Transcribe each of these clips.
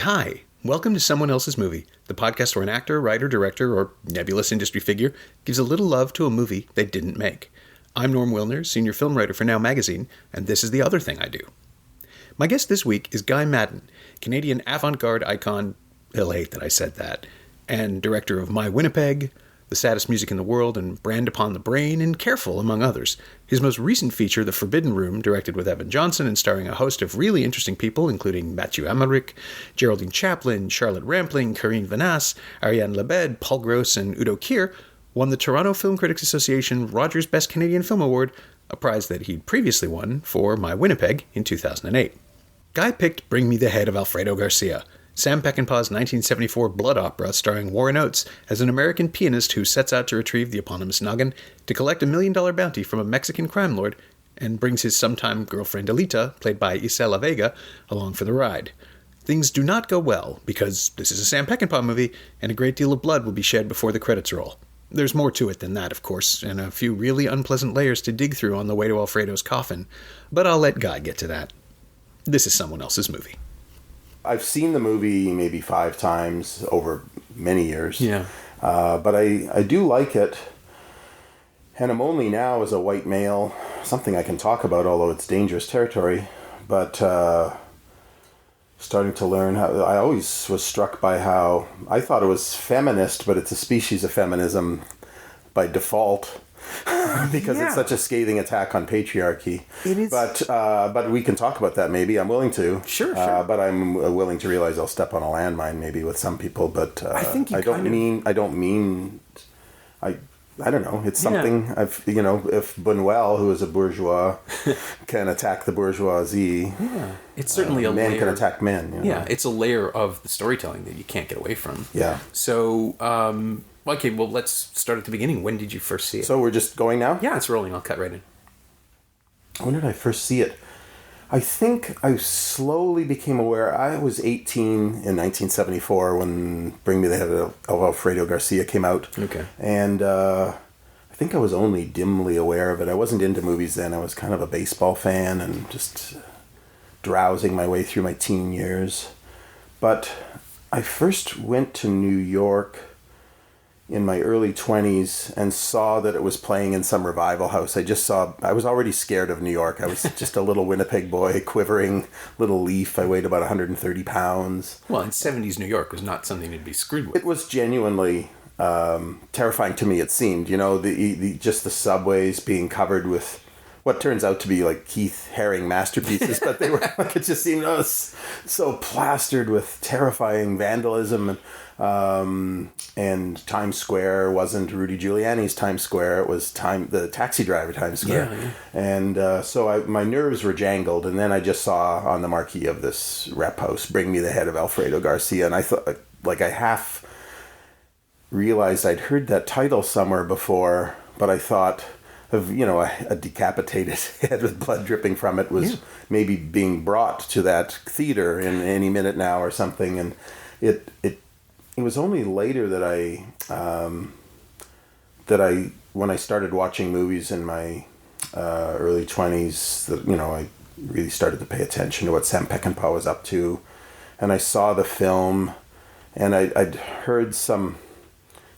Hi, welcome to Someone Else's Movie, the podcast where an actor, writer, director, or nebulous industry figure gives a little love to a movie they didn't make. I'm Norm Wilner, senior film writer for Now Magazine, and this is the other thing I do. My guest this week is Guy Maddin, Canadian avant-garde icon, he'll hate that I said that, and director of My Winnipeg, The Saddest Music in the World, and Brand Upon the Brain, and Careful, among others. His most recent feature, The Forbidden Room, directed with Evan Johnson and starring a host of really interesting people, including Mathieu Amalric, Geraldine Chaplin, Charlotte Rampling, Corinne Vanasse, Ariane Lebed, Paul Gross, and Udo Kier, won the Toronto Film Critics Association Rogers Best Canadian Film Award, a prize that he'd previously won for My Winnipeg in 2008. Guy picked Bring Me the Head of Alfredo Garcia, Sam Peckinpah's 1974 blood opera starring Warren Oates as an American pianist who sets out to retrieve the eponymous noggin to collect $1 million bounty from a Mexican crime lord and brings his sometime girlfriend Alita, played by Isela Vega, along for the ride. Things do not go well because this is a Sam Peckinpah movie and a great deal of blood will be shed before the credits roll. There's more to it than that, of course, and a few really unpleasant layers to dig through on the way to Alfredo's coffin, but I'll let Guy get to that. This is Someone Else's Movie. I've seen the movie maybe 5 times over many years. Yeah. But I do like it. And I'm only now, as a white male, something I can talk about, although it's dangerous territory. But starting to learn how... I always was struck by how... I thought it was feminist, but it's a species of feminism by default. Because it's such a scathing attack on patriarchy. It is. But we can talk about that maybe. I'm willing to. Sure. But I'm willing to realize I'll step on a landmine maybe with some people. But I think I don't mean. I don't know. It's something if Buñuel, who is a bourgeois, can attack the bourgeoisie. Yeah. It's certainly a men layer. Can attack men. You know? Yeah, it's a layer of the storytelling that you can't get away from. Yeah. So. Okay, well, let's start at the beginning. When did you first see it? So we're just going now? Yeah, it's rolling. I'll cut right in. When did I first see it? I think I slowly became aware. I was 18 in 1974 when Bring Me the Head of Alfredo Garcia came out. Okay. And I think I was only dimly aware of it. I wasn't into movies then. I was kind of a baseball fan and just drowsing my way through my teen years. But I first went to New York in my early 20s and saw that it was playing in some revival house. I was already scared of New York. I was just a little Winnipeg boy, quivering little leaf. I weighed about 130 pounds. Well, in 70s New York was not something to be screwed with. It was genuinely terrifying to me, it seemed. You know, just the subways being covered with what turns out to be like Keith Haring masterpieces, but they were like, it just seemed so plastered with terrifying vandalism. And Times Square wasn't Rudy Giuliani's Times Square. It was the taxi driver Times Square. Yeah. And so my nerves were jangled. And then I just saw on the marquee of this rep house, Bring Me the Head of Alfredo Garcia. And I thought, like, I half realized I'd heard that title somewhere before, but I thought of, a decapitated head with blood dripping from it was maybe being brought to that theater in any minute now or something. And it was only later that I when I started watching movies in my early 20s that I really started to pay attention to what Sam Peckinpah was up to, and I saw the film, and I'd heard some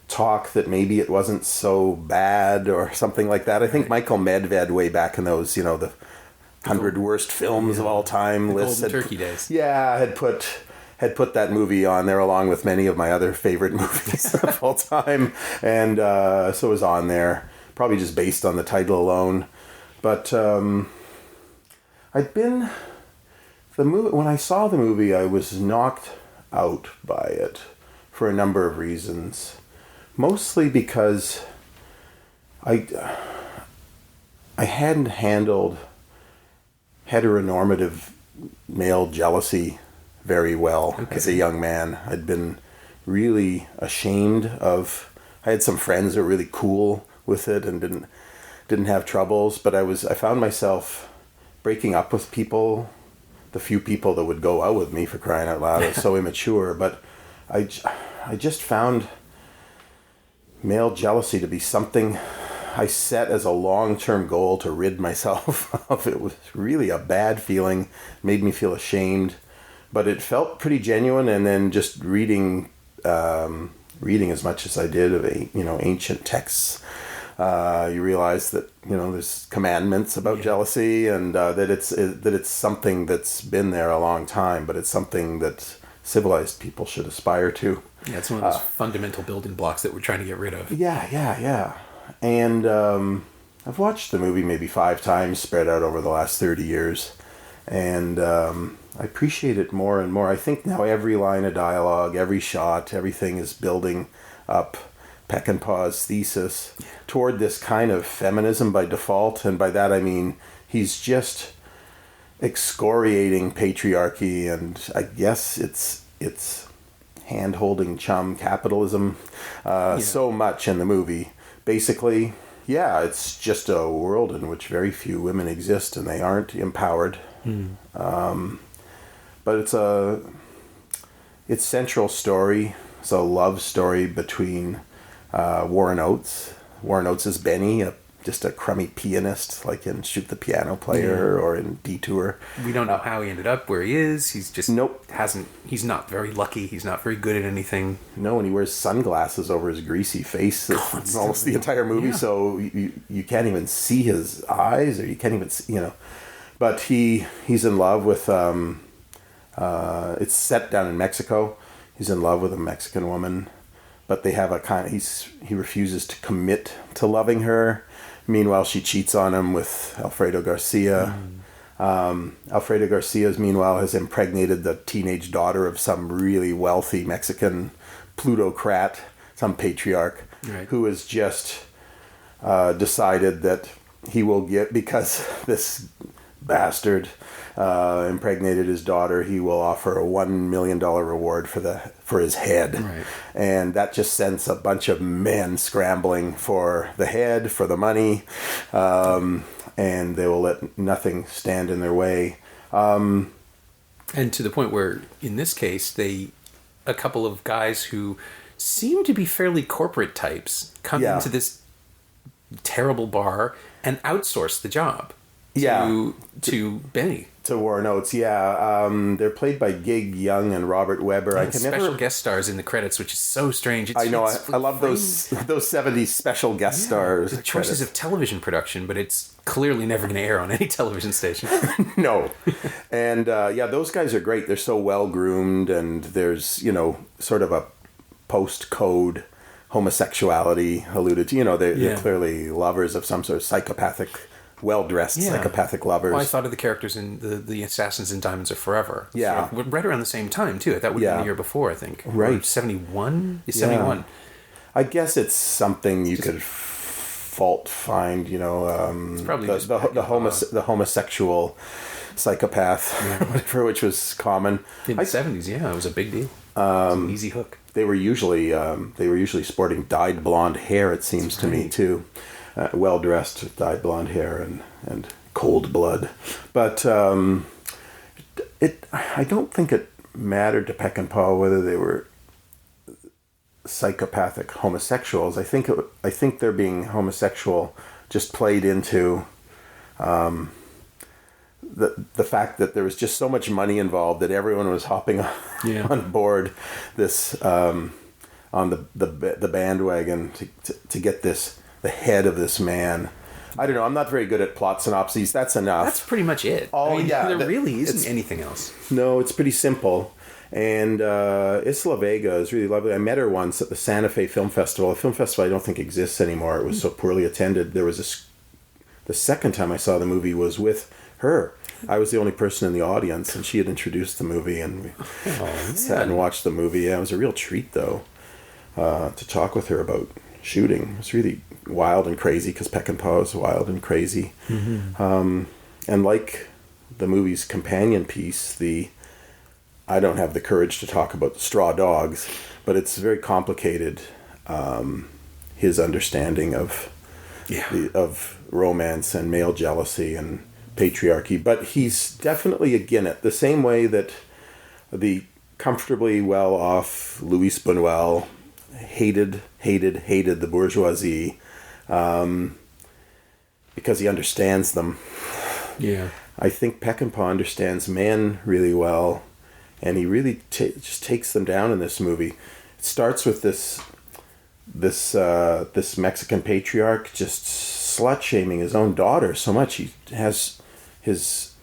talk that maybe it wasn't so bad or something like that. I think Michael Medved, way back in those the 100 worst films of all time lists, Golden Turkey days. Yeah, had put that movie on there along with many of my other favorite movies of all time. And so it was on there, probably just based on the title alone. But when I saw the movie, I was knocked out by it for a number of reasons. Mostly because I hadn't handled heteronormative male jealousy very well as a young man. I'd been really ashamed of... I had some friends that were really cool with it and didn't have troubles, but I found myself breaking up with people, the few people that would go out with me, for crying out loud. I was so immature, but I just found male jealousy to be something I set as a long-term goal to rid myself of. It was really a bad feeling, made me feel ashamed, but it felt pretty genuine. And then just reading as much as I did of ancient texts, you realize that there's commandments about jealousy, and that it's something that's been there a long time, but it's something that civilized people should aspire to. Yeah, it's one of those fundamental building blocks that we're trying to get rid of. Yeah. And I've watched the movie maybe 5 times, spread out over the last 30 years, and I appreciate it more and more. I think now every line of dialogue, every shot, everything is building up Peckinpah's thesis toward this kind of feminism by default, and by that I mean he's just excoriating patriarchy, and I guess it's hand-holding chum capitalism so much in the movie. Basically, yeah, it's just a world in which very few women exist, and they aren't empowered. But its central story. It's a love story between Warren Oates. Warren Oates is Benny, just a crummy pianist, like in Shoot the Piano Player or in Detour. We don't know how he ended up where he is. He's just he's not very lucky. He's not very good at anything. No, and he wears sunglasses over his greasy face almost the entire movie, so you can't even see his eyes, or you can't even see, But he's in love with, it's set down in Mexico. He's in love with a Mexican woman, but they have he refuses to commit to loving her. Meanwhile, she cheats on him with Alfredo Garcia. Alfredo Garcia, meanwhile, has impregnated the teenage daughter of some really wealthy Mexican plutocrat, some patriarch, who has just decided that he will get, because this bastard impregnated his daughter, he will offer a $1 million reward for his head. Right. And that just sends a bunch of men scrambling for the head, for the money, and they will let nothing stand in their way. And to the point where, in this case, a couple of guys who seem to be fairly corporate types come into this terrible bar and outsource the job. To Benny. To Warren Oates, they're played by Gig Young and Robert Weber. I can special guest stars in the credits, which is so strange. I know. I love those 70s special guest stars. The choices of television production, but it's clearly never going to air on any television station. No. And those guys are great. They're so well groomed, and there's sort of a post-code homosexuality alluded to. They're clearly lovers of some sort of psychopathic. Well-dressed psychopathic lovers. Well, I thought of the characters in the Assassins in Diamonds Are Forever. Yeah. Sort of right around the same time, too. That would have been the year before, I think. Right. 71? 71. I guess it's something you could fault find, it's probably the homosexual psychopath, whatever, which was common. In the 70s, it was a big deal. It was an easy hook. They were usually sporting dyed blonde hair, it seems to me, too. Well dressed with dyed blonde hair and cold blood, but I don't think it mattered to Peckinpah whether they were psychopathic homosexuals. I think their being homosexual just played into the fact that there was just so much money involved that everyone was hopping on board this on the bandwagon to get the head of this man. I don't know. I'm not very good at plot synopses. That's enough. That's pretty much it. There really isn't anything else. No, it's pretty simple. And Isla Vega is really lovely. I met her once at the Santa Fe Film Festival. A film festival I don't think exists anymore. It was so poorly attended. The second time I saw the movie was with her. I was the only person in the audience, and she had introduced the movie, and we sat and watched the movie. Yeah, it was a real treat, though, to talk with her about shooting. It was really wild and crazy, because Peckinpah is wild and crazy. Mm-hmm. And like the movie's companion piece, I don't have the courage to talk about the Straw Dogs, but it's very complicated, his understanding of romance and male jealousy and patriarchy. But he's definitely again it, the same way that the comfortably well off Louis Buñuel, hated the bourgeoisie, because he understands them. Yeah. I think Peckinpah understands men really well, and he really just takes them down in this movie. It starts with this Mexican patriarch just slut-shaming his own daughter so much. He has his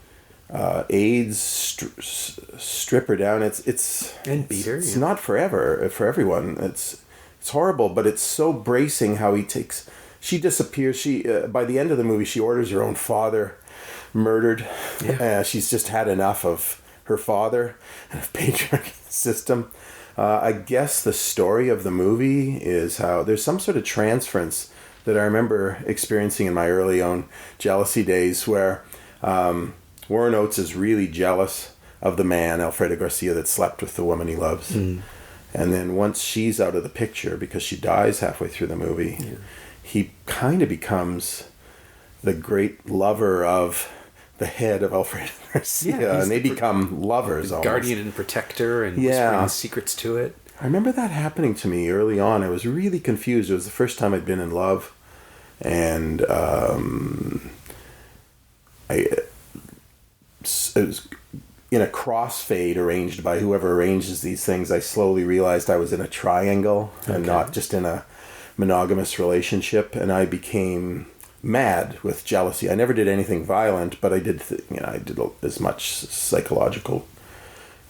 aides strip her down. And beat her. It's not for everyone. It's horrible, but it's so bracing how he takes... She disappears. By the end of the movie, she orders her own father murdered. Yeah. She's just had enough of her father and of patriarchy system. I guess the story of the movie is how there's some sort of transference that I remember experiencing in my early own jealousy days, where Warren Oates is really jealous of the man, Alfredo Garcia, that slept with the woman he loves. Mm. And then once she's out of the picture, because she dies halfway through the movie, he kind of becomes the great lover of the head of Alfredo Garcia, and they become lovers almost. Guardian and protector, and whispering secrets to it. I remember that happening to me early on. I was really confused. It was the first time I'd been in love, and it was in a crossfade arranged by whoever arranges these things. I slowly realized I was in a triangle and not just in a monogamous relationship, and I became mad with jealousy. I never did anything violent, but I did I did as much psychological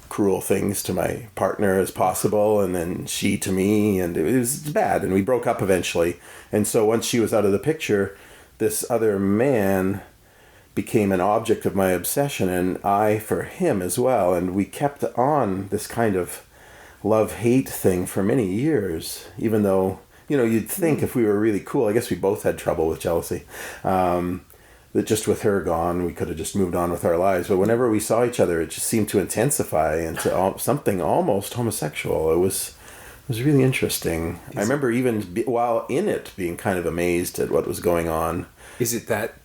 cruel things to my partner as possible, and then she to me, and it was bad, and we broke up eventually. And so once she was out of the picture, this other man became an object of my obsession, and I for him as well, and we kept on this kind of love-hate thing for many years, even though you'd think if we were really cool, I guess we both had trouble with jealousy, that just with her gone, we could have just moved on with our lives. But whenever we saw each other, it just seemed to intensify into something almost homosexual. It was really interesting. I remember even while in it being kind of amazed at what was going on. Is it that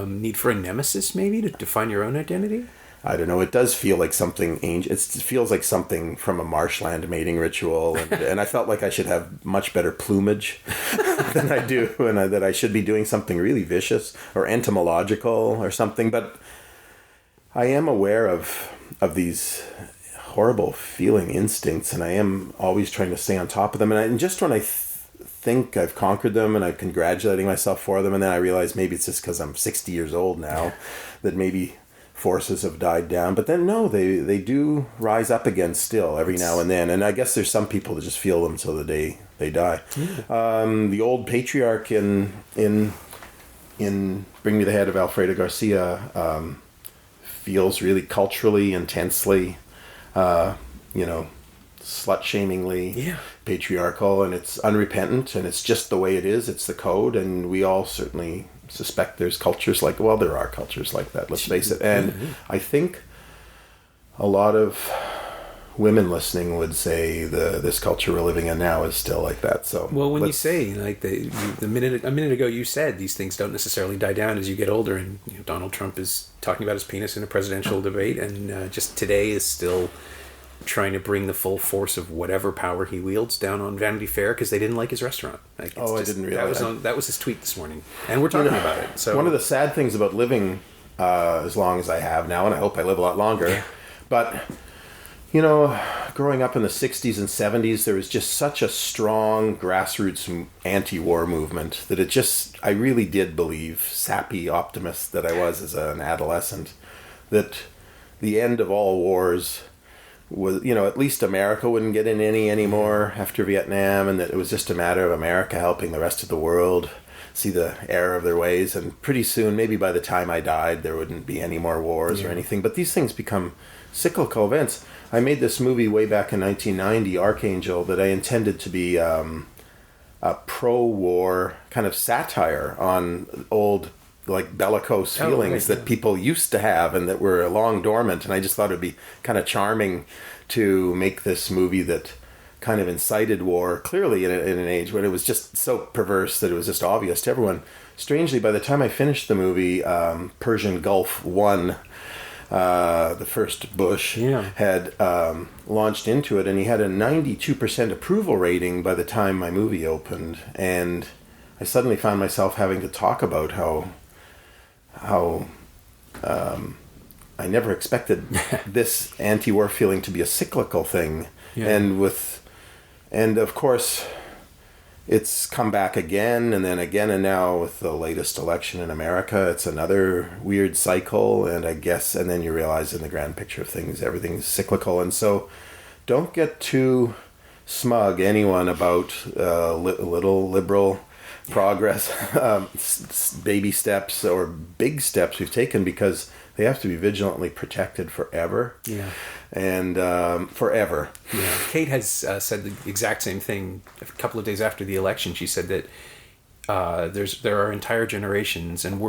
need for a nemesis, maybe, to define your own identity? I don't know. It does feel like something ancient. It feels like something from a marshland mating ritual, and I felt like I should have much better plumage than I do, and that I should be doing something really vicious or entomological or something. But I am aware of these horrible feeling instincts, and I am always trying to stay on top of them. And just when I think I've conquered them, and I'm congratulating myself for them, and then I realize maybe it's just because I'm 60 years old now, that maybe forces have died down. But then no, they do rise up again still every now and then. And I guess there's some people that just feel them till the day they die. Yeah. The old patriarch in Bring Me the Head of Alfredo Garcia feels really culturally intensely, slut-shamingly patriarchal, and it's unrepentant, and it's just the way it is. It's the code, and we all certainly suspect there's cultures like, well, there are cultures like that, let's face it. And I think a lot of women listening would say this culture we're living in now is still like that. So when you say, like, a minute ago you said these things don't necessarily die down as you get older, and Donald Trump is talking about his penis in a presidential debate, and just today is still trying to bring the full force of whatever power he wields down on Vanity Fair because they didn't like his restaurant. I didn't realize that was his tweet this morning, and we're talking about it. So one of the sad things about living as long as I have now, and I hope I live a lot longer, but growing up in the 60s and 70s, there was just such a strong grassroots anti-war movement that I really did believe, sappy optimist that I was as an adolescent, that the end of all wars was, at least America wouldn't get in any anymore after Vietnam, and that it was just a matter of America helping the rest of the world see the error of their ways, and pretty soon, maybe by the time I died, there wouldn't be any more wars or anything. But these things become cyclical events. I made this movie way back in 1990, Archangel, that I intended to be a pro-war kind of satire on old, like, bellicose feelings that people used to have and that were long dormant. And I just thought it would be kind of charming to make this movie that kind of incited war, clearly in an age when it was just so perverse that it was just obvious to everyone. Strangely, by the time I finished the movie, Persian Gulf won the first Bush, had launched into it, and he had a 92% approval rating by the time my movie opened, and I suddenly found myself having to talk about how I never expected this anti-war feeling to be a cyclical thing, and of course it's come back again and then again, and now with the latest election in America, it's another weird cycle, and then you realize in the grand picture of things, everything's cyclical, and so don't get too smug, anyone, about little liberal progress, baby steps or big steps we've taken, because they have to be vigilantly protected forever. Yeah. And forever. Yeah. Kate has said the exact same thing a couple of days after the election. She said that there are entire generations, and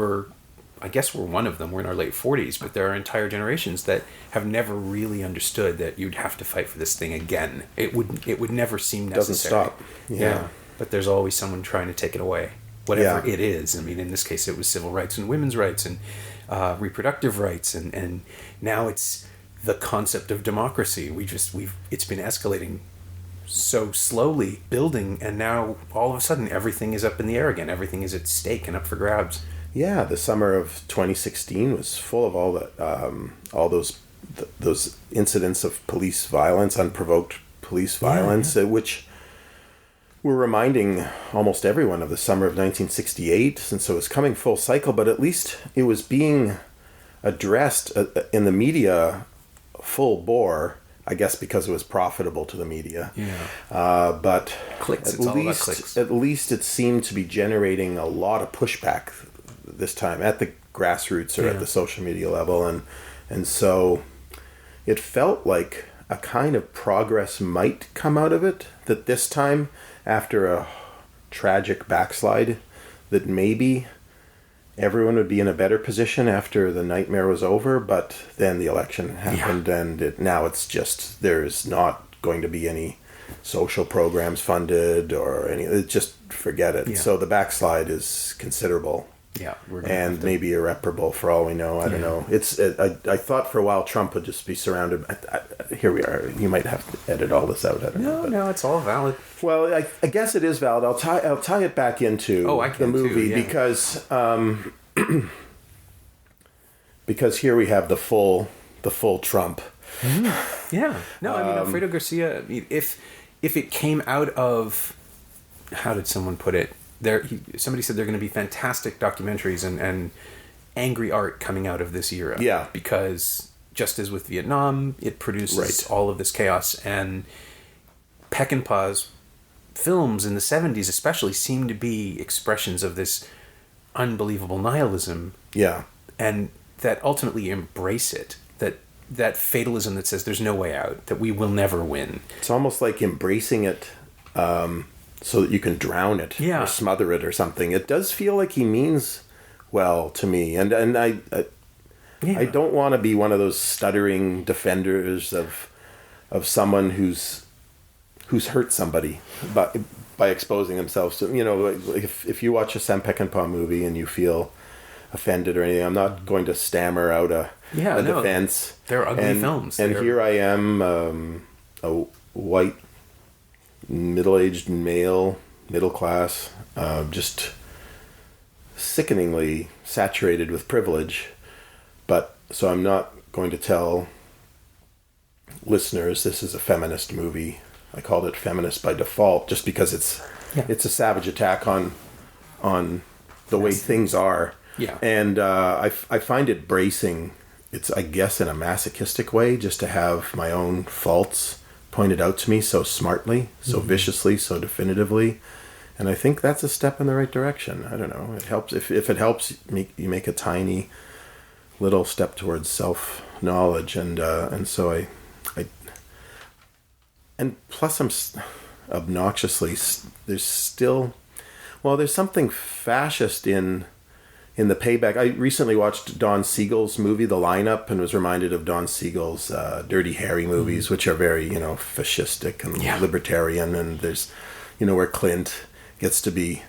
I guess we're one of them. We're in our late 40s, but there are entire generations that have never really understood that you'd have to fight for this thing again. It would never seem necessary. Doesn't stop. Yeah. But there's always someone trying to take it away, whatever it is. I mean, in this case, it was civil rights and women's rights and reproductive rights, and now it's the concept of democracy. It's been escalating so slowly, building, and now all of a sudden everything is up in the air again. Everything is at stake and up for grabs. Yeah, the summer of 2016 was full of all those incidents of police violence, unprovoked police violence, which were reminding almost everyone of the summer of 1968, and so it was coming full cycle, but at least it was being addressed in the media full bore, I guess because it was profitable to the media. Yeah. But clicks, at least it seemed to be generating a lot of pushback this time at the grassroots or at the social media level, and so it felt like a kind of progress might come out of it, that this time, after a tragic backslide, that maybe everyone would be in a better position after the nightmare was over. But then the election happened, and now it's just, there's not going to be any social programs funded or any, just forget it. So the backslide is considerable. Yeah, and maybe irreparable for all we know. I don't know. It's I thought for a while Trump would just be surrounded. Here we are. You might have to edit all this out. I don't know. No, it's all valid. Well, I guess it is valid. I'll tie it back into the movie because because here we have the full Trump. Mm-hmm. Yeah. No, I mean Alfredo Garcia. I mean, if it came out of, how did someone put it? Somebody said there are going to be fantastic documentaries and angry art coming out of this era. Yeah. Because just as with Vietnam, it produces all of this chaos. And Peckinpah's films in the 70s especially seem to be expressions of this unbelievable nihilism. Yeah. And that ultimately embrace it. That fatalism that says there's no way out, that we will never win. It's almost like embracing it so that you can drown it or smother it or something. It does feel like he means well to me, and I don't want to be one of those stuttering defenders of someone who's hurt somebody by exposing themselves to, if you watch a Sam Peckinpah movie and you feel offended or anything, I'm not going to stammer out a defense. They're ugly films. And here I am, a white, middle-aged male, middle class, just sickeningly saturated with privilege. But so I'm not going to tell listeners this is a feminist movie. I called it feminist by default just because it's a savage attack on the way things are. Yeah. And I find it bracing. It's, I guess, in a masochistic way, just to have my own faults pointed out to me so smartly, so viciously, so definitively. And I think that's a step in the right direction. I don't know. It helps. If it helps, you make a tiny little step towards self-knowledge. And so I and plus I'm obnoxiously, there's something fascist in the payback. I recently watched Don Siegel's movie, The Lineup, and was reminded of Don Siegel's Dirty Harry movies, which are very, fascistic and libertarian. And there's, where Clint gets to be,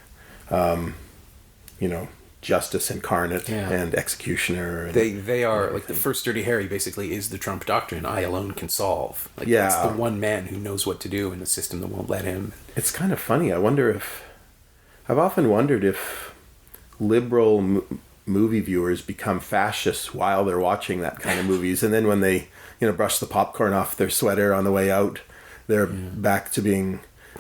Justice Incarnate and Executioner. And, they are like the first Dirty Harry basically is the Trump doctrine. I alone can solve. Like that's the one man who knows what to do in a system that won't let him. It's kind of funny. I've often wondered if liberal movie viewers become fascists while they're watching that kind of movies, and then when they brush the popcorn off their sweater on the way out, they're back to being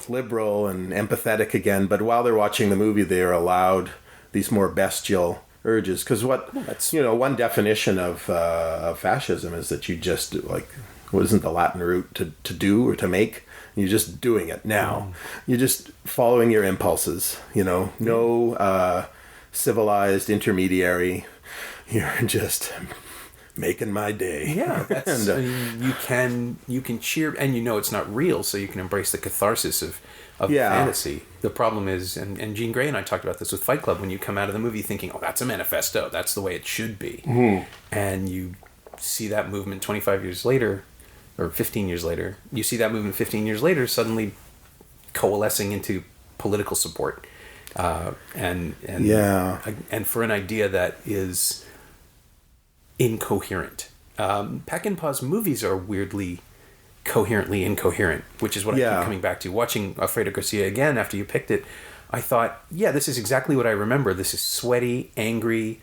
liberal and empathetic again. But while they're watching the movie, they are allowed these more bestial urges. Because one definition of fascism is that you just what isn't the Latin root to do or to make? You're just doing it now. You're just following your impulses. No civilized intermediary. You're just making my day. Yeah, that's you can cheer, and it's not real, so you can embrace the catharsis of fantasy. The problem is, and Jean Grey and I talked about this with Fight Club, when you come out of the movie thinking, oh, that's a manifesto, that's the way it should be, and you see that movement 25 years later, or 15 years later, you see that movement 15 years later suddenly coalescing into political support, and for an idea that is incoherent. Peckinpah's movies are weirdly coherently incoherent, which is what I keep coming back to. Watching Alfredo Garcia again after you picked it, I thought, this is exactly what I remember. This is sweaty, angry,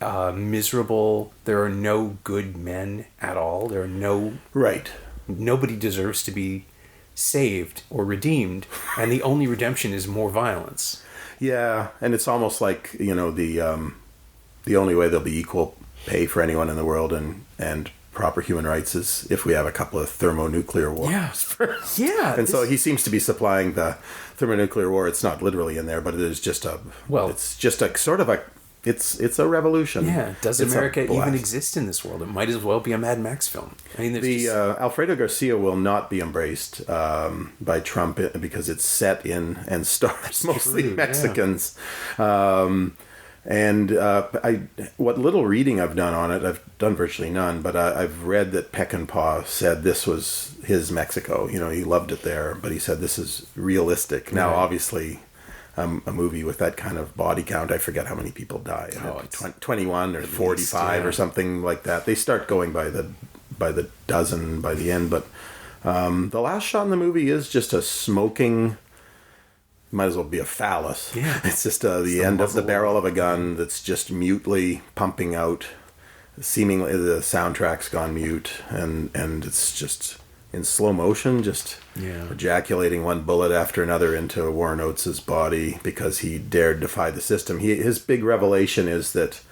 miserable. There are no good men at all. There are nobody deserves to be saved or redeemed, and the only redemption is more violence. Yeah, and it's almost like the only way there'll be equal pay for anyone in the world and proper human rights is if we have a couple of thermonuclear wars first. Yeah. And so he seems to be supplying the thermonuclear war. It's not literally in there, but it is just it's just a sort of it's a revolution. Yeah. Does America even exist in this world? It might as well be a Mad Max film. I mean, Alfredo Garcia will not be embraced by Trump because it's set in and stars mostly Mexicans. Yeah. What little reading I've done on it, I've done virtually none, but I've read that Peckinpah said this was his Mexico. He loved it there, but he said this is realistic. Now, obviously, a movie with that kind of body count, I forget how many people die. 21 or 45 or something like that. They start going by the dozen by the end, but the last shot in the movie is just a smoking... Might as well be a phallus. Yeah. It's just the end of the barrel of a gun that's just mutely pumping out. Seemingly the soundtrack's gone mute, and it's just in slow motion, just ejaculating one bullet after another into Warren Oates' body because he dared defy the system. His big revelation is that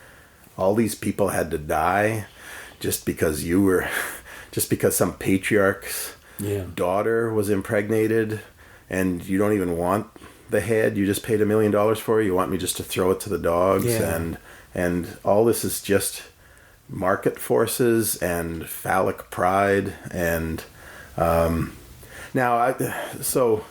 all these people had to die just because some patriarch's daughter was impregnated, and you don't even want the head. You just paid $1 million for it. You want me just to throw it to the dogs, and all this is just market forces and phallic pride. And so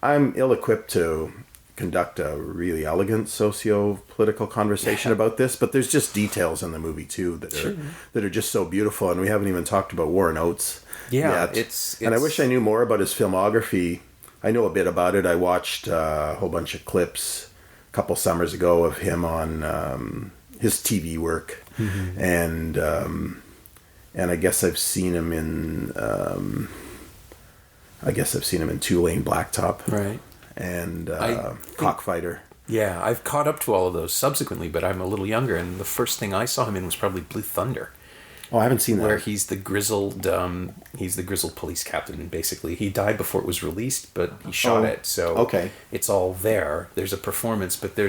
I'm ill-equipped to conduct a really elegant socio-political conversation about this, but there's just details in the movie too that are just so beautiful, and we haven't even talked about Warren Oates yet. And I wish I knew more about his filmography. I know a bit about it. I watched a whole bunch of clips a couple summers ago of him on his TV work, and I guess I've seen him in Two Lane Blacktop, right, and Cockfighter. Yeah, I've caught up to all of those subsequently, but I'm a little younger, and the first thing I saw him in was probably Blue Thunder. Oh, I haven't seen that. Where he's the grizzled police captain, basically. He died before it was released, but he shot it, so it's all there. There's a performance, but there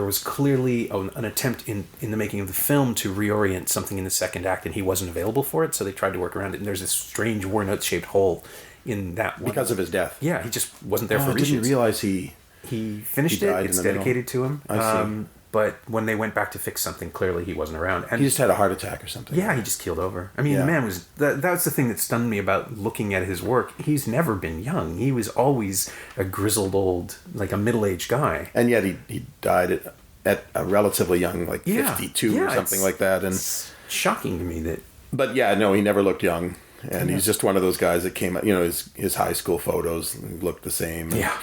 was clearly an attempt in the making of the film to reorient something in the second act, and he wasn't available for it, so they tried to work around it, and there's this strange Warren Oates-shaped hole in that one. Because of his death? Yeah, he just wasn't there for reshoots. I didn't realize he finished it. It's dedicated to him. I see. But when they went back to fix something, clearly he wasn't around. And he just had a heart attack or something. Yeah, he just keeled over. I mean, the man was... That's the thing that stunned me about looking at his work. He's never been young. He was always a grizzled old, like a middle-aged guy. And yet he died at a relatively young, 52 or something like that. And it's shocking to me that... But he never looked young. And he's just one of those guys that came out, his high school photos looked the same. Yeah.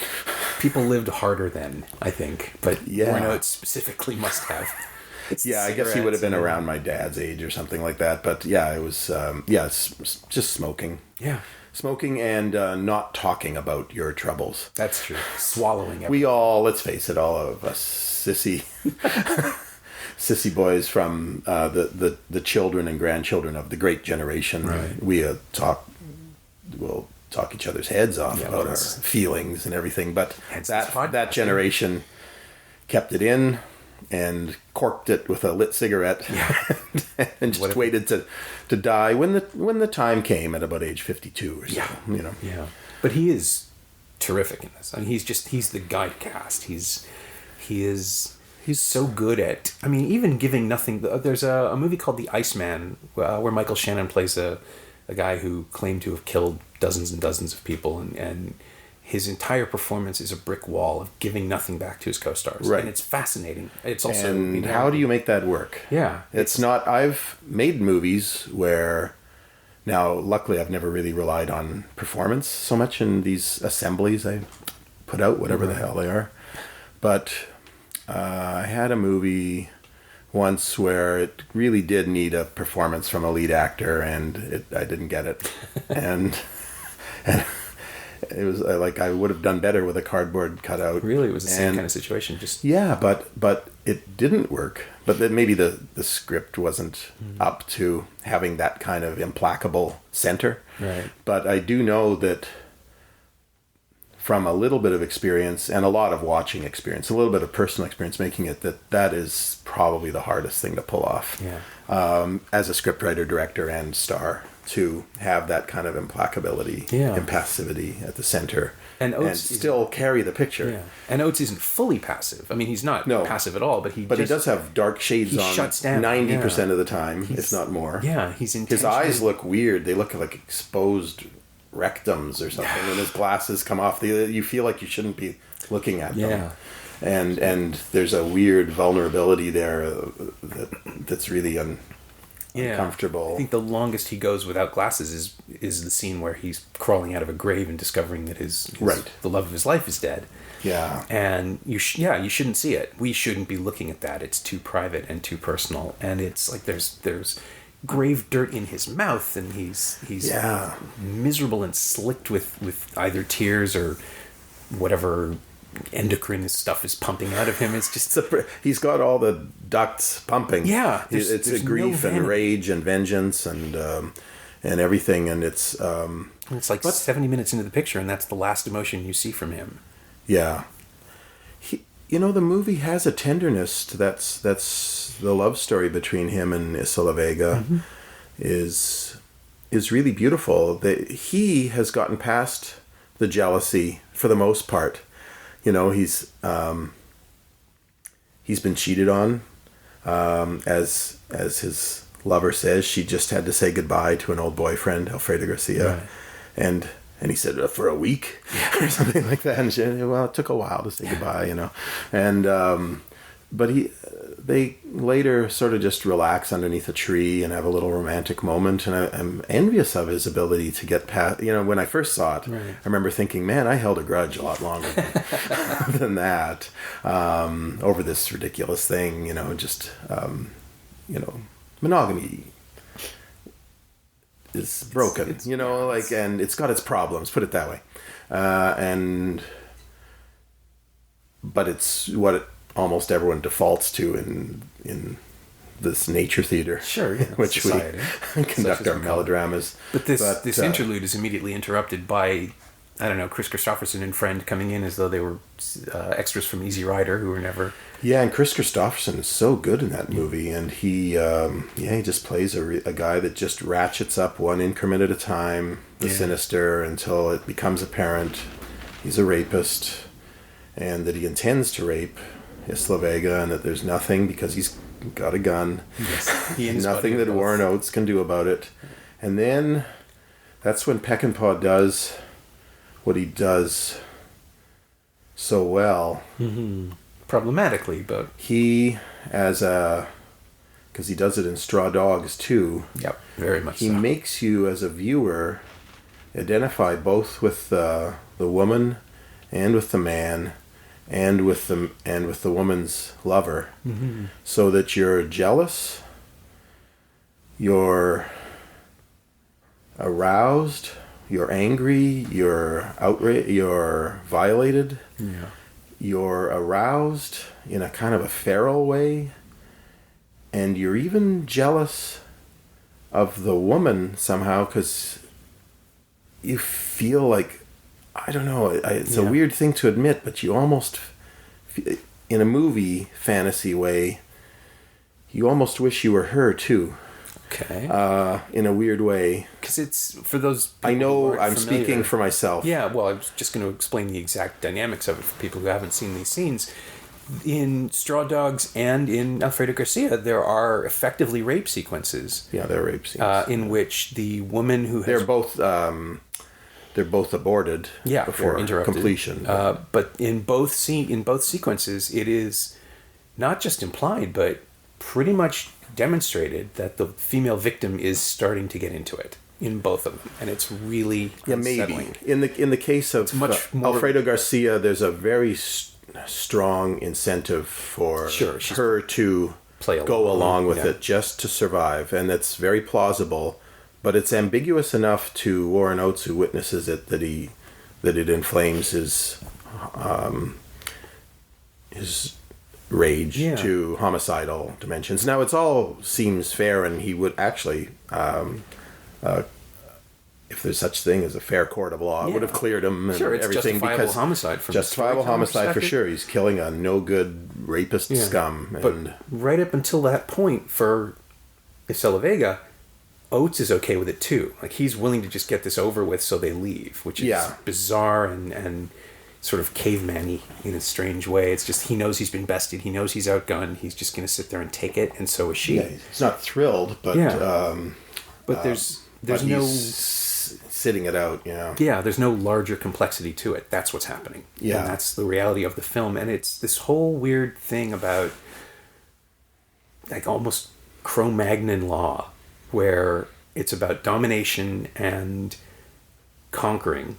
People lived harder then, I think, but Warren Oates specifically must have. Yeah, I guess he would have been around my dad's age or something like that. But yeah, it was it's just smoking. Yeah. Smoking and not talking about your troubles. That's true. Swallowing everything. We all, let's face it, all of us sissy boys from the children and grandchildren of the great generation. Right. We'll talk each other's heads off about our feelings and everything. But that generation kept it in and corked it with a lit cigarette and just waited to die when the time came at about age 52 or so. Yeah. But he is terrific in this. I mean, he's the guy to cast. He's so good at, I mean, even giving nothing. There's a movie called The Iceman where Michael Shannon plays a guy who claimed to have killed dozens and dozens of people, and his entire performance is a brick wall of giving nothing back to his co-stars. Right. And it's fascinating. It's also... And how do you make that work? Yeah. It's not... I've made movies where... Now, luckily, I've never really relied on performance so much in these assemblies I put out, whatever the hell they are. But I had a movie once where it really did need a performance from a lead actor, and I didn't get it. and it was like I would have done better with a cardboard cutout. Really, it was the same kind of situation. But it didn't work. But then maybe the script wasn't up to having that kind of implacable center. Right. But I do know that from a little bit of experience and a lot of watching experience, a little bit of personal experience making it, that is probably the hardest thing to pull off. Yeah. As a scriptwriter, director, and star, to have that kind of implacability, impassivity at the center, and still carry the picture. Yeah. And Oates isn't fully passive. I mean, he's not passive at all, but he does have dark shades on. Shuts down 90% of the time, if not more. Yeah, he's his eyes look weird. They look like exposed rectums or something. When his glasses come off, you feel like you shouldn't be looking at them. And there's a weird vulnerability there that's really uncomfortable. I think the longest he goes without glasses is the scene where he's crawling out of a grave and discovering that the love of his life is dead. Yeah. And you shouldn't see it. We shouldn't be looking at that. It's too private and too personal. And it's like there's grave dirt in his mouth, and he's miserable and slicked with either tears or whatever endocrine stuff is pumping out of him. It's just he's got all the ducts pumping. Yeah, it's a grief and rage and vengeance and everything, and it's like 70 minutes into the picture, and that's the last emotion you see from him. Yeah, the movie has a tenderness to that's the love story between him and Isla Vega is really beautiful. He has gotten past the jealousy for the most part. He's been cheated on, as his lover says. She just had to say goodbye to an old boyfriend, Alfredo Garcia, and he said for a week or something like that. And she, it took a while to say goodbye, and but they later sort of just relax underneath a tree and have a little romantic moment. And I'm envious of his ability to get past, when I first saw it, I remember thinking, man, I held a grudge a lot longer than that, over this ridiculous thing, monogamy is broken, and it's got its problems, put it that way. But it's what almost everyone defaults to in this nature theater, which society. We conduct our melodramas. But this interlude is immediately interrupted by, I don't know, Chris Christopherson and friend coming in as though they were extras from Easy Rider who were never... Yeah, and Chris Christopherson is so good in that movie, and he just plays a guy that just ratchets up one increment at a time, the sinister, until it becomes apparent he's a rapist, and that he intends to rape Isla Vega, and that there's nothing, because he's got a gun, nothing that Warren Oates can do about it. And then that's when Peckinpah does what he does so well. Problematically, but he, because he does it in Straw Dogs too. Yep, very much. He makes you as a viewer identify both with the woman and with the man, and with the woman's lover, so that you're jealous, you're aroused, you're angry, you're outraged, you're violated, you're aroused in a kind of a feral way, and you're even jealous of the woman somehow because you feel like, I don't know, it's a weird thing to admit, but you almost, in a movie fantasy way, you almost wish you were her too. Okay. In a weird way. Because it's, for those people I know I'm familiar, speaking for myself. Yeah, well, I was just going to explain the exact dynamics of it for people who haven't seen these scenes. In Straw Dogs and in Alfredo Garcia, there are effectively rape sequences. Yeah, they're rape scenes. In which the woman who has... They're both aborted before completion. But in both sequences, it is not just implied, but pretty much demonstrated that the female victim is starting to get into it in both of them, and it's really unsettling. Maybe in the case of Alfredo Garcia, there's a very strong incentive for her to go along with it just to survive, and that's very plausible. But it's ambiguous enough to Warren Oates, who witnesses it, that it inflames his rage to homicidal dimensions. Now, it all seems fair, and he would actually, if there's such thing as a fair court of law, would have cleared him and everything. Justifiable homicide. Justifiable homicide for sure. He's killing a no-good rapist scum. But right up until that point, for Isela Vega, Oates is okay with it too. Like, he's willing to just get this over with, so they leave, which is bizarre and sort of caveman-y in a strange way. It's just, he knows he's been bested. He knows he's outgunned. He's just going to sit there and take it, and so is she. Yeah, he's not thrilled, but but there's but no sitting it out. Yeah, there's no larger complexity to it. That's what's happening. And that's the reality of the film. And it's this whole weird thing about, like, almost Cro-Magnon law, where it's about domination and conquering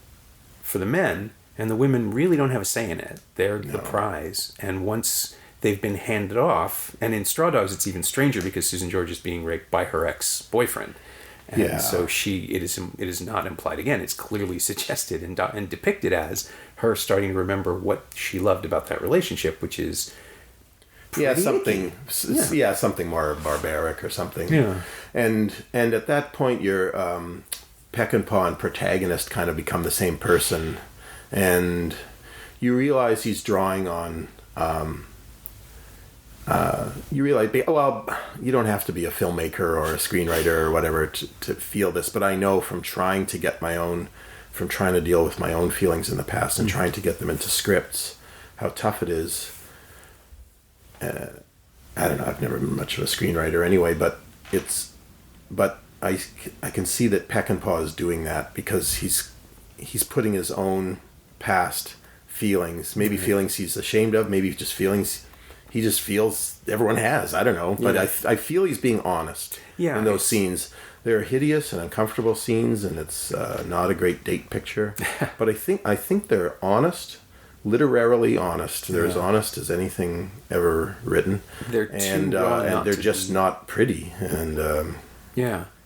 for the men, and the women really don't have a say in it. They're the prize. And once they've been handed off, and in Straw Dogs it's even stranger because Susan George is being raped by her ex-boyfriend. And so it is not implied. Again, it's clearly suggested and depicted as her starting to remember what she loved about that relationship, which is something more barbaric or something. Yeah. And at that point, your Peckinpah and protagonist kind of become the same person, and you realize he's drawing on. You realize, well, you don't have to be a filmmaker or a screenwriter or whatever to feel this, but I know from trying to deal with my own feelings in the past and trying to get them into scripts, how tough it is. I don't know, I've never been much of a screenwriter anyway, but I can see that Peckinpah is doing that because he's putting his own past feelings, maybe feelings he's ashamed of, maybe just feelings he just feels everyone has. I don't know, but I feel he's being honest in those scenes. They're hideous and uncomfortable scenes, and it's not a great date picture. But I think they're honest, literarily honest. They're as honest as anything ever written. They're and they're just not pretty. And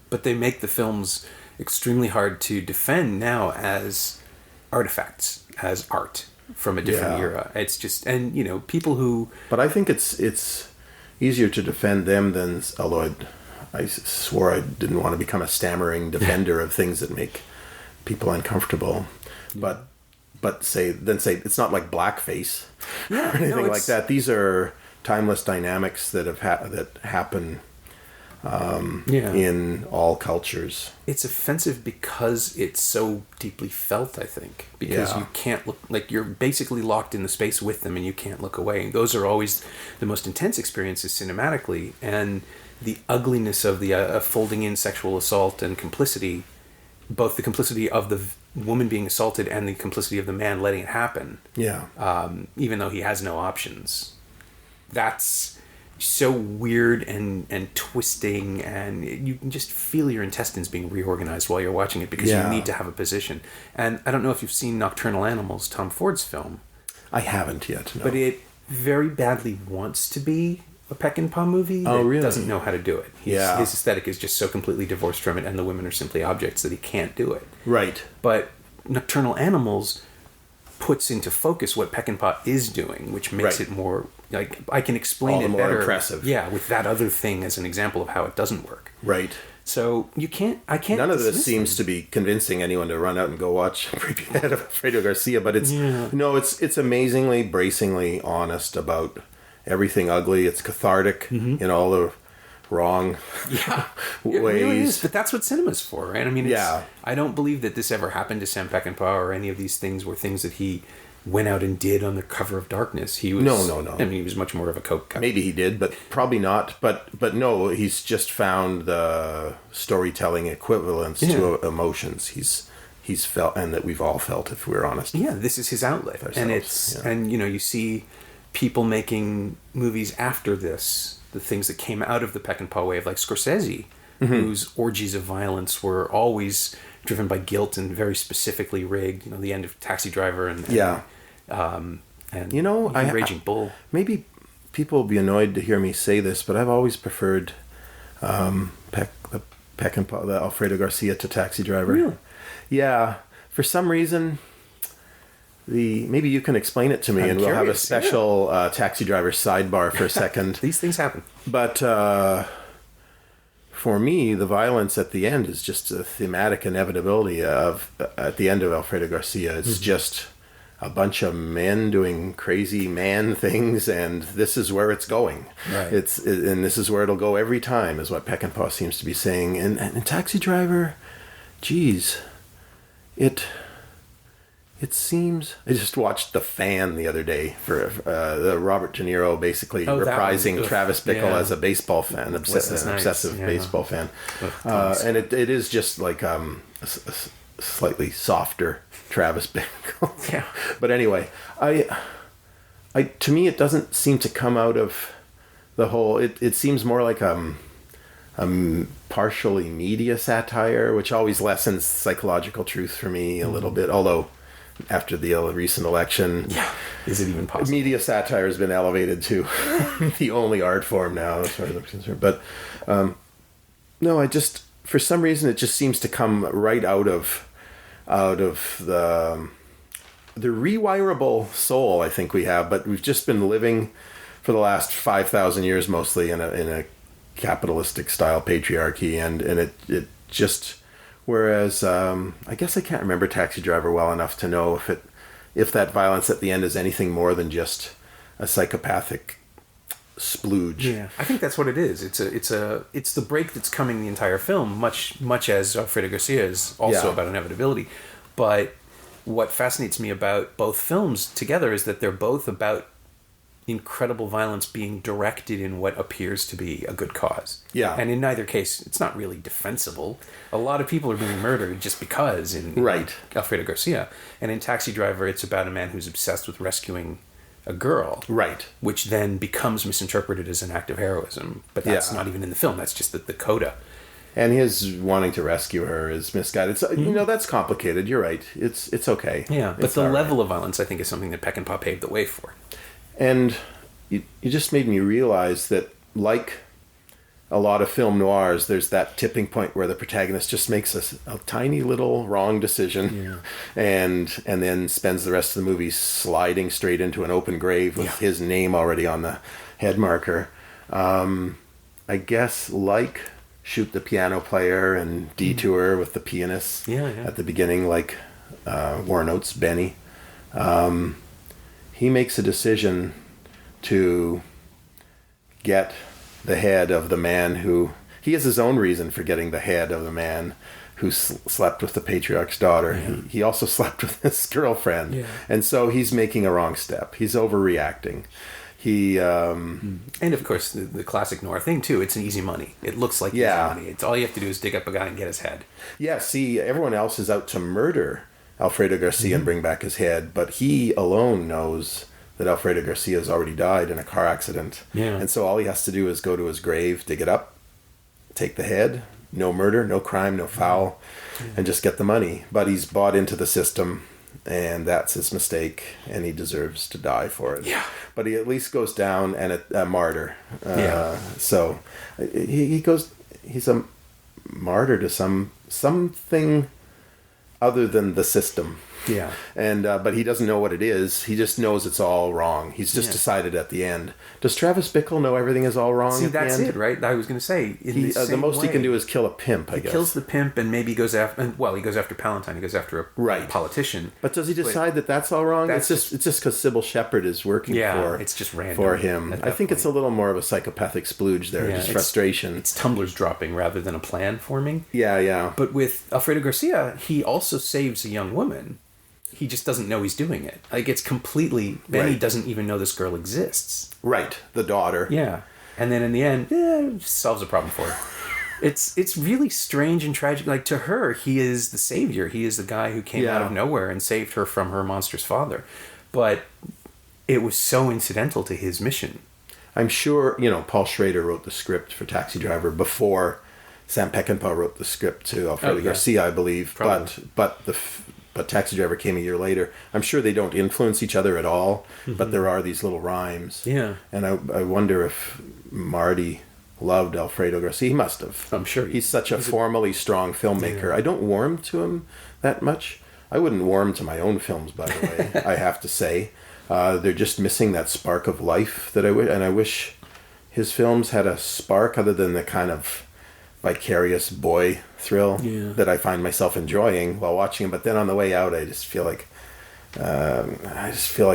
but they make the films extremely hard to defend now as artifacts, as art from a different era. It's just, and people who... But I think it's easier to defend them than, although I swore I didn't want to become a stammering defender of things that make people uncomfortable. But say it's not like blackface or anything like that. These are timeless dynamics that happen in all cultures. It's offensive because it's so deeply felt, I think. Because you can't look, like, you're basically locked in the space with them and you can't look away. Those are always the most intense experiences cinematically. And the ugliness of the folding in sexual assault and complicity, both the complicity of the woman being assaulted and the complicity of the man letting it happen. Even though he has no options. That's so weird and twisting, and you can just feel your intestines being reorganized while you're watching it because you need to have a position. And I don't know if you've seen Nocturnal Animals, Tom Ford's film. I haven't yet, no. But it very badly wants to be a Peckinpah movie. Oh, really? Doesn't know how to do it. His aesthetic is just so completely divorced from it, and the women are simply objects that he can't do it. Right. But Nocturnal Animals puts into focus what Peckinpah is doing, which makes it more, like, I can explain it better. Impressive. Yeah, with that other thing as an example of how it doesn't work. Right. So I can't. None of this seems to be convincing anyone to run out and go watch Creepy Head of Alfredo Garcia, but it's it's amazingly, bracingly honest about everything ugly. It's cathartic in all the wrong ways. It really is, but that's what cinema's for, right? I mean, I don't believe that this ever happened to Sam Peckinpah, or any of these things were things that he went out and did on the cover of Darkness. He was no. I mean, he was much more of a coke guy. Maybe he did, but probably not. But no, he's just found the storytelling equivalence to emotions. He's felt, and that we've all felt, if we're honest. Yeah, this is his outlet, and it's and you see people making movies after this, the things that came out of the Peckinpah wave, like Scorsese, whose orgies of violence were always driven by guilt and very specifically rigged. The end of Taxi Driver and Raging Bull. Maybe people will be annoyed to hear me say this, but I've always preferred the Peckinpah, the Alfredo Garcia to Taxi Driver. Really? Yeah, for some reason. Maybe you can explain it to me, and we'll have a special Taxi Driver sidebar for a second. These things happen. But for me, the violence at the end is just a thematic inevitability at the end of Alfredo Garcia. It's just a bunch of men doing crazy man things, and this is where it's going. Right. And this is where it'll go every time, is what Peckinpah seems to be saying. And Taxi Driver, geez, it seems... I just watched The Fan the other day for the Robert De Niro basically reprising Travis Bickle as a baseball fan, obsessive baseball fan. And it is just like a slightly softer Travis Bickle. Yeah. But anyway, to me it doesn't seem to come out of the whole... It seems more like a partially media satire, which always lessens psychological truth for me a little bit, although... After the recent election, is it even possible? Media satire has been elevated to the only art form now, as far as I'm concerned. But no, for some reason, it just seems to come right out of the rewirable soul I think we have. But we've just been living for the last 5,000 years mostly in a capitalistic style patriarchy, and it just. Whereas, I guess I can't remember Taxi Driver well enough to know if that violence at the end is anything more than just a psychopathic splooge. Yeah, I think that's what it is. It's the break that's coming the entire film, much as Alfredo Garcia is also about inevitability. But what fascinates me about both films together is that they're both about incredible violence being directed in what appears to be a good cause. Yeah. And in neither case, it's not really defensible. A lot of people are being murdered just because in Alfredo Garcia. And in Taxi Driver, it's about a man who's obsessed with rescuing a girl. Right. Which then becomes misinterpreted as an act of heroism. But that's not even in the film. That's just the coda. And his wanting to rescue her is misguided. So, that's complicated. You're right. It's okay. Yeah, but the level of violence, I think, is something that Peckinpah paved the way for. And you just made me realize that, like a lot of film noirs, there's that tipping point where the protagonist just makes a tiny little wrong decision and then spends the rest of the movie sliding straight into an open grave with his name already on the head marker. I guess like Shoot the Piano Player and Detour with the pianist at the beginning, like Warren Oates' Benny. He makes a decision to get the head of the man who... He has his own reason for getting the head of the man who slept with the patriarch's daughter. Yeah. He also slept with his girlfriend. Yeah. And so he's making a wrong step. He's overreacting. And of course, the classic noir thing, too. It's an easy money. It looks like easy money. It's all you have to do is dig up a guy and get his head. Yeah, see, everyone else is out to murder Alfredo Garcia and bring back his head, but he alone knows that Alfredo Garcia has already died in a car accident. Yeah. And so all he has to do is go to his grave, dig it up, take the head, no murder, no crime, no foul, and just get the money. But he's bought into the system, and that's his mistake, and he deserves to die for it. Yeah. But he at least goes down and a martyr. So he's a martyr to something other than the system. Yeah. And but he doesn't know what it is. He just knows it's all wrong. He's just decided at the end. Does Travis Bickle know everything is all wrong? See, at that's the end? it, right? I was going to say The most he can do is kill a pimp. I guess he kills the pimp and maybe goes after. Well, he goes after Palantine. He goes after a politician. But does he decide that that's all wrong? It's just because Sybil Shepherd is working for. It's just random for him. I think it's a little more of a psychopathic splooge there, just frustration. It's tumblers dropping rather than a plan forming. Yeah. But with Alfredo Garcia, he also saves a young woman. He just doesn't know he's doing it. Like, it's completely... Benny doesn't even know this girl exists. Right. The daughter. Yeah. And then in the end, solves a problem for her. It's really strange and tragic. Like, to her, he is the savior. He is the guy who came out of nowhere and saved her from her monstrous father. But it was so incidental to his mission. I'm sure, Paul Schrader wrote the script for Taxi Driver before Sam Peckinpah wrote the script to Alfredo Garcia, I believe. Probably. But Taxi Driver came a year later. I'm sure they don't influence each other at all, but there are these little rhymes. Yeah. And I wonder if Marty loved Alfredo Garcia. He must have. I'm sure. He's such a formally strong filmmaker. I don't warm to him that much. I wouldn't warm to my own films, by the way, I have to say. They're just missing that spark of life that I wish his films had a spark other than the kind of vicarious boy thrill that I find myself enjoying while watching him. But then on the way out, I just feel like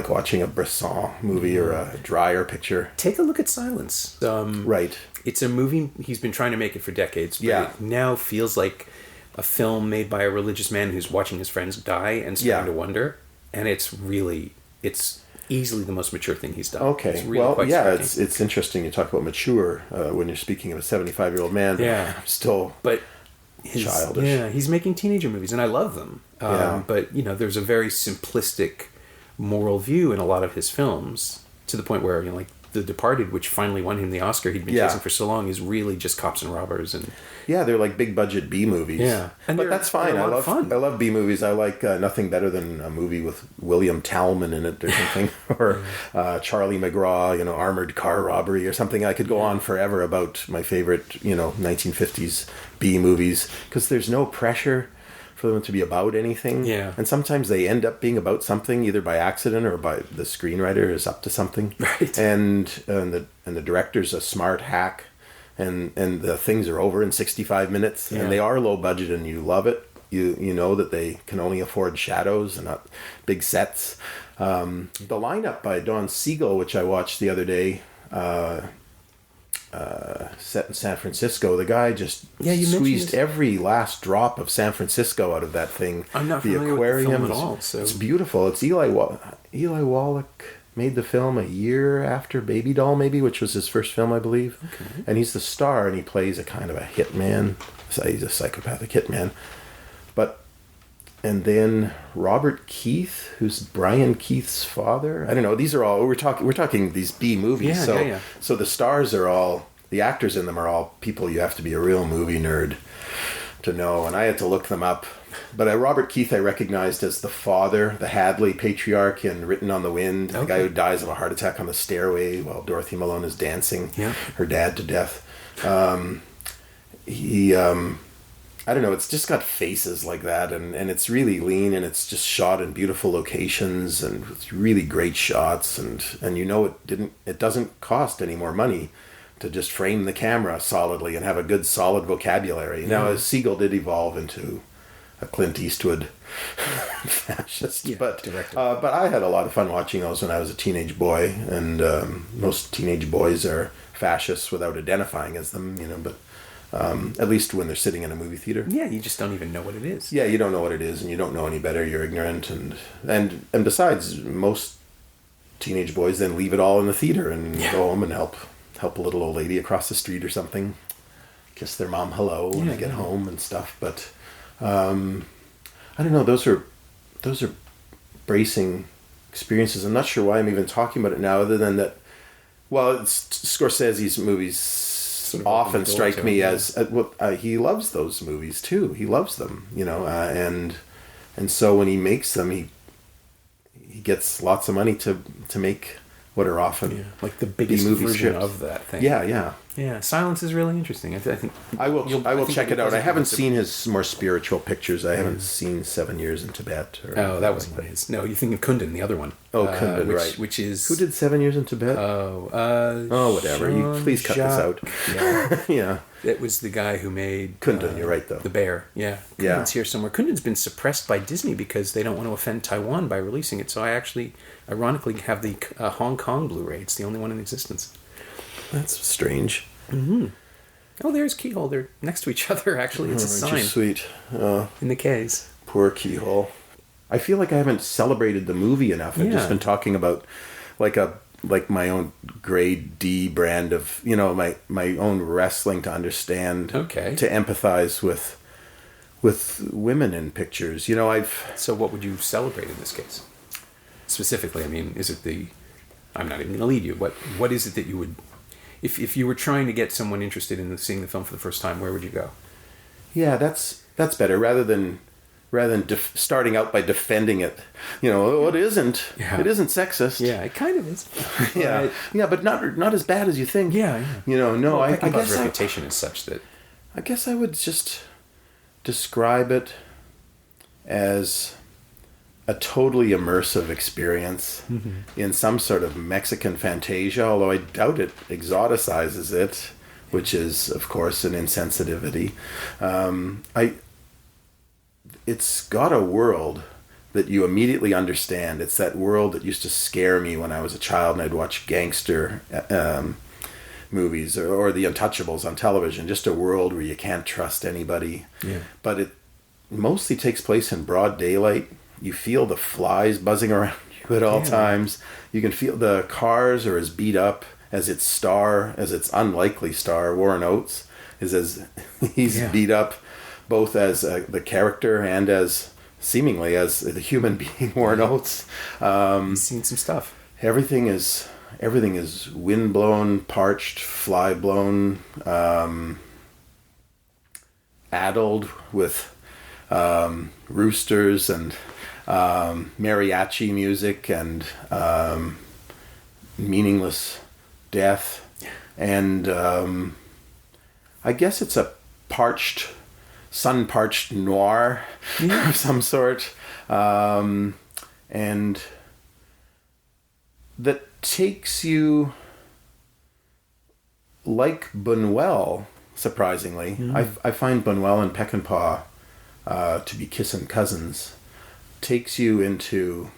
watching a Bresson movie or a Dreyer picture. Take a look at Silence. Right. It's a movie, he's been trying to make it for decades, but it now feels like a film made by a religious man who's watching his friends die and starting to wonder. And it's easily the most mature thing he's done. Okay. It's really quite striking. It's interesting you talk about mature when you're speaking of a 75-year-old man. Yeah. I'm still childish. Yeah, he's making teenager movies, and I love them. But, there's a very simplistic moral view in a lot of his films, to the point where, like, The Departed, which finally won him the Oscar he'd been chasing for so long, is really just cops and robbers. And they're like big budget B movies. Yeah, but that's fine. I love B movies. I like nothing better than a movie with William Talman in it or something, or Charlie McGraw, Armored Car Robbery or something. I could go on forever about my favorite 1950s B movies, because there's no pressure for them to be about anything. Yeah. And sometimes they end up being about something, either by accident or by the screenwriter is up to something. Right. And the director's a smart hack, and the things are over in 65 minutes, and they are low budget, and you love it. You know that they can only afford shadows and not big sets. The lineup by Don Siegel, which I watched the other day, set in San Francisco, the guy just squeezed every last drop of San Francisco out of that thing. I'm not familiar with the film at all. So. It's beautiful. It's Eli Wallach made the film a year after Baby Doll, maybe, which was his first film, I believe. Okay. And he's the star, and he plays a kind of a hitman. So he's a psychopathic hitman. And then Robert Keith, who's Brian Keith's father. I don't know. These are all we're talking these B movies. So the stars are all, the actors in them are all people you have to be a real movie nerd to know. And I had to look them up. But Robert Keith I recognized as the father, the Hadley patriarch in Written on the Wind, the guy who dies of a heart attack on the stairway while Dorothy Malone is dancing her dad to death. I don't know, it's just got faces like that, and it's really lean, and it's just shot in beautiful locations, and it's really great shots, and it doesn't cost any more money to just frame the camera solidly and have a good solid vocabulary. Now, Siegel did evolve into a Clint Eastwood fascist, but I had a lot of fun watching those when I was a teenage boy, and most teenage boys are fascists without identifying as them, but at least when they're sitting in a movie theater. Yeah, you just don't even know what it is. Yeah, you don't know what it is, and you don't know any better. You're ignorant, and besides, most teenage boys then leave it all in the theater and go home and help a little old lady across the street or something, kiss their mom hello when they get home and stuff. But I don't know. Those are bracing experiences. I'm not sure why I'm even talking about it now, other than that. Well, Scorsese's movies sort of often strike me as he loves those movies too. He loves them, and so when he makes them, he gets lots of money to make what are often like the biggest version of that thing. Yeah. Silence is really interesting. I think I will check it out. I haven't seen his more spiritual pictures. I haven't seen 7 Years in Tibet. That wasn't one of his. No, you think of Kundun, the other one. Oh, Kundun, right? Which is who did 7 Years in Tibet? Whatever. Please cut this out. Yeah. Yeah. It was the guy who made Kundun. You're right, though. The Bear. Yeah. Kundun's here somewhere. Kundun's been suppressed by Disney because they don't want to offend Taiwan by releasing it. So I actually, ironically, have the Hong Kong Blu-ray. It's the only one in existence. That's strange. Mm-hmm. Oh, there's Keyhole. They're next to each other, actually. It's a sign. Sweet. In the case. Poor Keyhole. I feel like I haven't celebrated the movie enough. I've just been talking about like my own grade D brand of, my own wrestling to understand, to empathize with women in pictures. So what would you celebrate in this case? Specifically, I mean, is it I'm not even going to lead you. What is it that you would... If you were trying to get someone interested in seeing the film for the first time, where would you go? Yeah, that's better. Rather than starting out by defending it, it isn't. Yeah. It isn't sexist. Yeah, it kind of is. but not as bad as you think. Yeah. No. I guess reputation is such that. I guess I would just describe it as a totally immersive experience in some sort of Mexican fantasia, although I doubt it exoticizes it, which is, of course, an insensitivity. It's got a world that you immediately understand. It's that world that used to scare me when I was a child and I'd watch gangster movies or The Untouchables on television, just a world where you can't trust anybody. Yeah. But it mostly takes place in broad daylight. You feel the flies buzzing around you at all times. You can feel the cars are as beat up as its unlikely star, Warren Oates, he's beat up both as the character and as seemingly as the human being, Warren Oates. He's seen some stuff. Everything is wind-blown, parched, fly-blown, addled with roosters and mariachi music and meaningless death, and I guess it's a sun-parched noir of some sort, and that takes you, like Buñuel, surprisingly. I find Buñuel and Peckinpah to be kissing cousins. Takes you into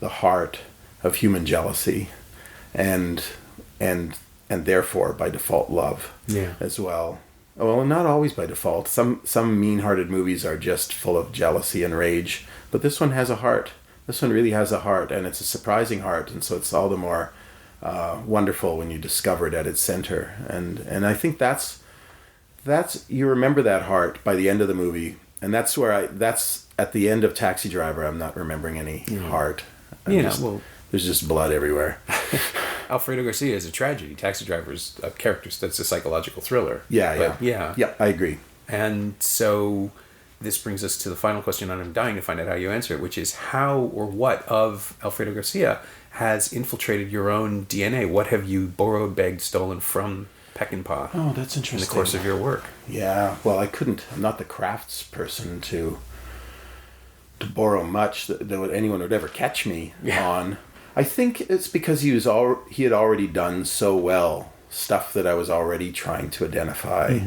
the heart of human jealousy and therefore by default love as well. Well, not always by default. Some mean-hearted movies are just full of jealousy and rage, but this one has a heart. This one really has a heart, and it's a surprising heart, and so it's all the more wonderful when you discover it at its center. And I think that's you remember that heart by the end of the movie, and that's at the end of Taxi Driver. I'm not remembering any heart. There's just blood everywhere. Alfredo Garcia is a tragedy. Taxi Driver is a character that's a psychological thriller. Yeah, I agree. And so this brings us to the final question, and I'm dying to find out how you answer it, which is how or what of Alfredo Garcia has infiltrated your own DNA? What have you borrowed, begged, stolen from Peckinpah? Oh, that's interesting. In the course of your work. Yeah, well, I'm not the crafts person to borrow much that anyone would ever catch me on. I think it's because he had already done so well stuff that I was already trying to identify.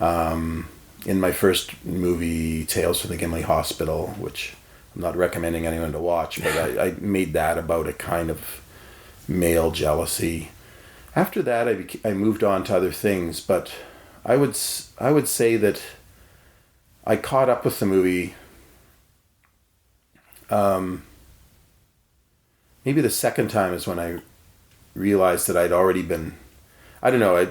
In my first movie, Tales from the Gimli Hospital, which I'm not recommending anyone to watch, but I made that about a kind of male jealousy. After that, I moved on to other things, but I would say that I caught up with the movie. Maybe the second time is when I realized that I'd already been. I don't know.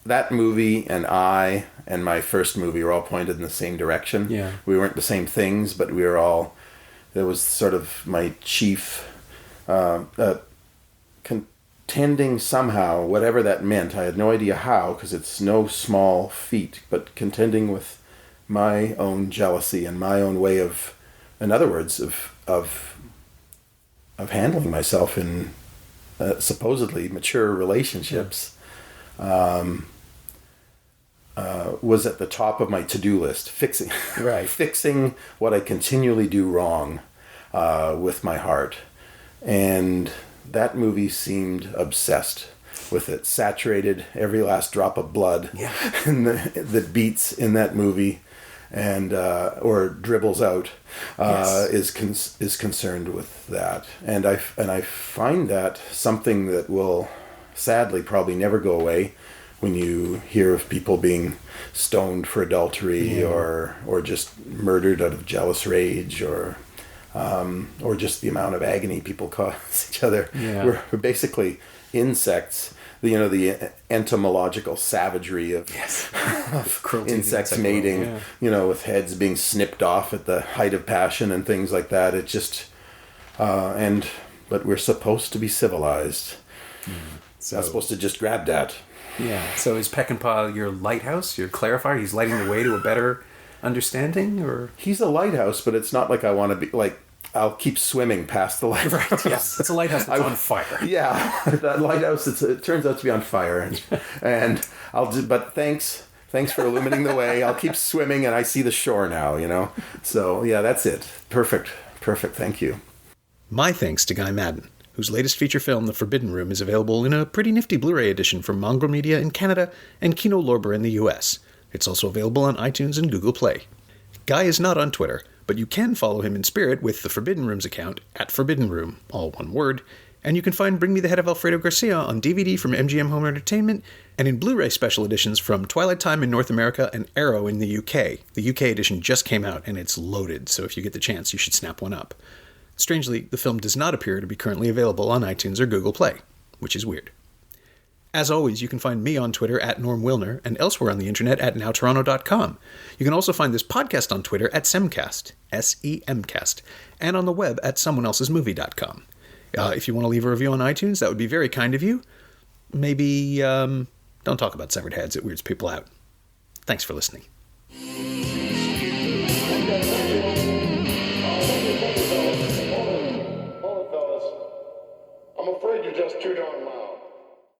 That movie and my first movie were all pointed in the same direction. Yeah. We weren't the same things, but we were all It was sort of my chief contending somehow, whatever that meant. I had no idea how, because it's no small feat, but contending with my own jealousy and my own way of, in other words, of handling myself in supposedly mature relationships. Was at the top of my to-do list, fixing what I continually do wrong with my heart. And that movie seemed obsessed with it, saturated every last drop of blood that beats in that movie and or dribbles out is concerned with that. And I find that something that will sadly probably never go away. When you hear of people being stoned for adultery or just murdered out of jealous rage or just the amount of agony people cause each other. Yeah. We're basically insects. The entomological savagery of insects mating, with heads being snipped off at the height of passion and things like that. It just, but we're supposed to be civilized. So not supposed to just grab that. Yeah. So is Peckinpah your lighthouse, your clarifier? He's lighting the way to a better understanding, or he's a lighthouse, but it's not like I want to be like. I'll keep swimming past the lighthouse. Right. Yes, it's a lighthouse that's on fire. Yeah, that lighthouse. It turns out to be on fire, and But thanks for illuminating the way. I'll keep swimming, and I see the shore now. So yeah, that's it. Perfect. Thank you. My thanks to Guy Maddin, whose latest feature film, The Forbidden Room, is available in a pretty nifty Blu-ray edition from Mongrel Media in Canada and Kino Lorber in the US. It's also available on iTunes and Google Play. Guy is not on Twitter, but you can follow him in spirit with the Forbidden Room's account, @ForbiddenRoom, all one word, and you can find Bring Me the Head of Alfredo Garcia on DVD from MGM Home Entertainment and in Blu-ray special editions from Twilight Time in North America and Arrow in the UK. The UK edition just came out and it's loaded, so if you get the chance, you should snap one up. Strangely, the film does not appear to be currently available on iTunes or Google Play, which is weird. As always, you can find me on Twitter @Norm Wilner and elsewhere on the internet @nowtoronto.com. You can also find this podcast on Twitter @Semcast, SEMcast, and on the web @someoneelsesmovie.com. If you want to leave a review on iTunes, that would be very kind of you. Maybe don't talk about severed heads. It weirds people out. Thanks for listening. I'm afraid you're just too darn loud.